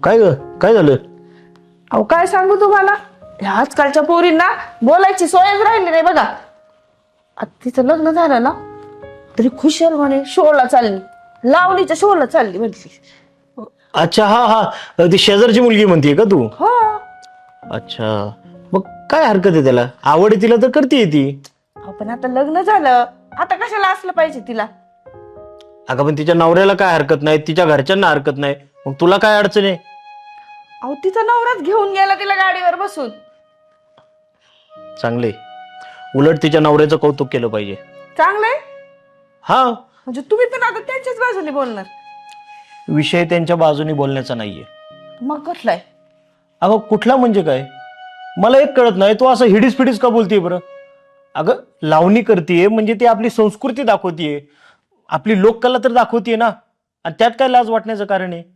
काय ग, काय झालं? अहो काय सांगू तुम्हाला, ह्या आजकालच्या पोरींना बोलायची सोयच राहिली नाही बघा. आता तिचं लग्न झालं ना तरी खुशाल म्हणे शोला चालली, लावणीच्या शोला चालली म्हटली. अच्छा, हा हा, ती शेजारची मुलगी म्हणतीये का तू? हो. अच्छा, मग काय हरकत आहे त्याला? आवड आहे तिला तर करते ती. अहो, पण आता लग्न झालं, आता कशाला असलं पाहिजे तिला? अगं पण तिच्या नवऱ्याला काय हरकत नाही, तिच्या घरच्यांना हरकत नाही, मग तुला काय अडचण आहे? अहो तिचा नवराच घेऊन गेला तिला गाडीवर बसून. चांगले, उलट तिच्या नवऱ्याचं कौतुक केलं पाहिजे. चांगलंय, हा, म्हणजे तुम्ही पण आता त्यांच्याच बाजूने बोलणार? विषय त्यांच्या बाजूने बोलण्याचा नाहीये. मग कसलाय? अगं कुठला म्हणजे काय, मला एक कळत नाही, तू असं हिडीस फिडीस का बोलतीये बरं? अगं लावणी करतीये म्हणजे ती आपली संस्कृती दाखवतीये, आपली लोककला तर दाखवतीये ना, आणि त्यात काय लाज वाटण्याचं कारण आहे?